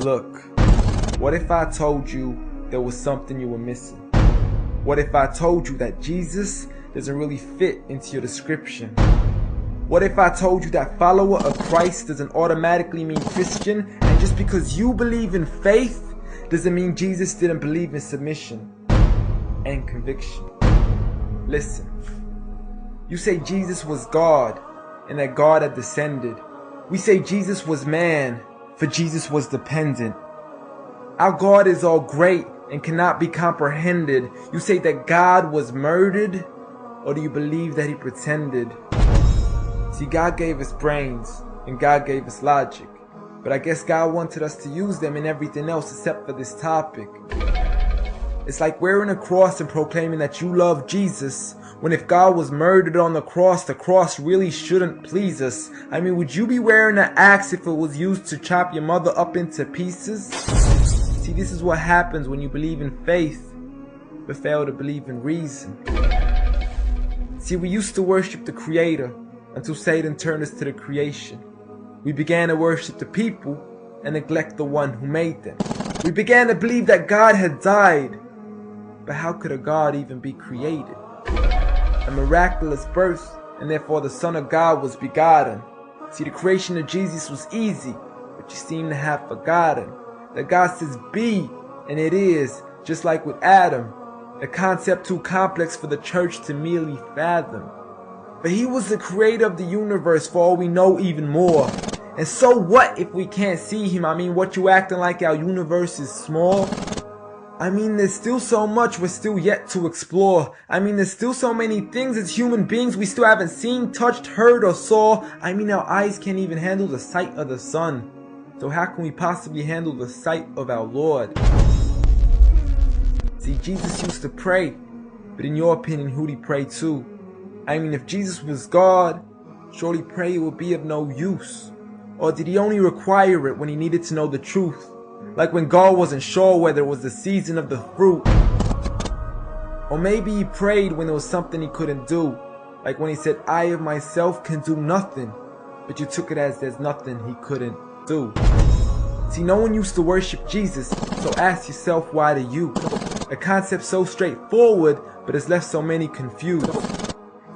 Look, what if I told you there was something you were missing? What if I told you that Jesus doesn't really fit into your description? What if I told you that follower of Christ doesn't automatically mean Christian, and just because you believe in faith doesn't mean Jesus didn't believe in submission and conviction? Listen, you say Jesus was God and that God had descended. We say Jesus was man, for Jesus was dependent. Our God is all great and cannot be comprehended. You say that God was murdered, or do you believe that he pretended? See, God gave us brains and God gave us logic, but I guess God wanted us to use them in everything else except for this topic. It's like wearing a cross and proclaiming that you love Jesus, when if God was murdered on the cross really shouldn't please us. I mean, would you be wearing an axe if it was used to chop your mother up into pieces? See, this is what happens when you believe in faith, but fail to believe in reason. See, we used to worship the Creator until Satan turned us to the creation. We began to worship the people and neglect the one who made them. We began to believe that God had died, but how could a God even be created? A miraculous birth, and therefore the Son of God was begotten. See, the creation of Jesus was easy, but you seem to have forgotten that God says be, and it is, just like with Adam, a concept too complex for the church to merely fathom. But he was the creator of the universe, for all we know, even more. And so what if we can't see him? I mean, what, you acting like our universe is small? I mean, there's still so much we're still yet to explore. I mean, there's still so many things as human beings we still haven't seen, touched, heard, or saw. I mean, our eyes can't even handle the sight of the sun. So how can we possibly handle the sight of our Lord? See, Jesus used to pray, but in your opinion, who'd he pray to? I mean, if Jesus was God, surely prayer would be of no use. Or did he only require it when he needed to know the truth? Like when God wasn't sure whether it was the season of the fruit. Or maybe he prayed when there was something he couldn't do. Like when he said, I of myself can do nothing. But you took it as there's nothing he couldn't do. See, no one used to worship Jesus, so ask yourself, why do you? A concept so straightforward, but has left so many confused.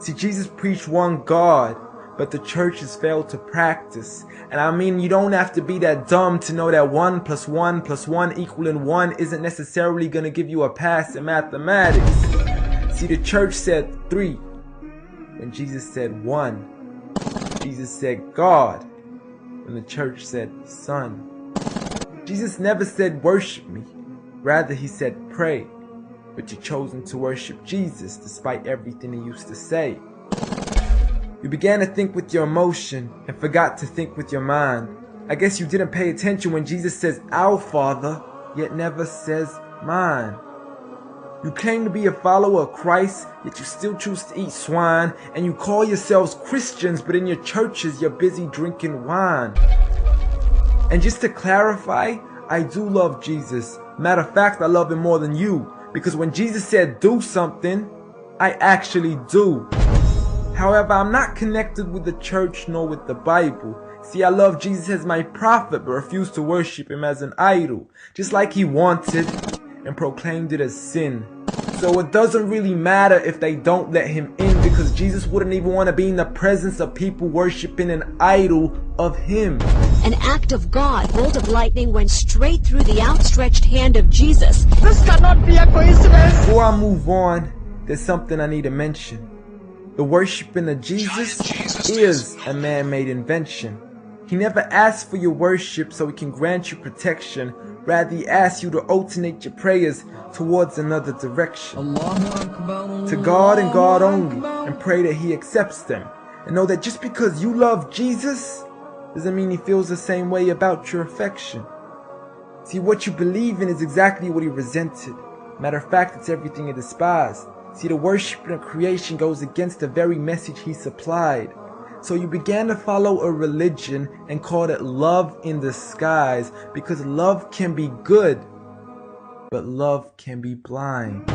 See, Jesus preached one God, but the church has failed to practice. And I mean, you don't have to be that dumb to know that 1 + 1 + 1 = 1 isn't necessarily going to give you a pass in mathematics. See, the church said 3, when Jesus said 1. Jesus said God, when the church said Son. Jesus never said worship me, rather he said pray. But you've chosen to worship Jesus despite everything he used to say. You began to think with your emotion and forgot to think with your mind. I guess you didn't pay attention when Jesus says our Father, yet never says mine. You claim to be a follower of Christ, yet you still choose to eat swine. And you call yourselves Christians, but in your churches you're busy drinking wine. And just to clarify, I do love Jesus. Matter of fact, I love him more than you. Because when Jesus said do something, I actually do. However, I'm not connected with the church nor with the Bible. See, I love Jesus as my prophet, but refuse to worship him as an idol, just like he wanted and proclaimed it as sin. So it doesn't really matter if they don't let him in, because Jesus wouldn't even want to be in the presence of people worshiping an idol of him. An act of God, bolt of lightning went straight through the outstretched hand of Jesus. This cannot be a coincidence. Before I move on, there's something I need to mention. The worshiping of Jesus is a man-made invention. He never asked for your worship so he can grant you protection. Rather, he asks you to alternate your prayers towards another direction. To God and God only, and pray that he accepts them. And know that just because you love Jesus doesn't mean he feels the same way about your affection. See, what you believe in is exactly what he resented. Matter of fact, it's everything he despised. See, the worshiping of creation goes against the very message he supplied. So you began to follow a religion and called it love in disguise, because love can be good, but love can be blind.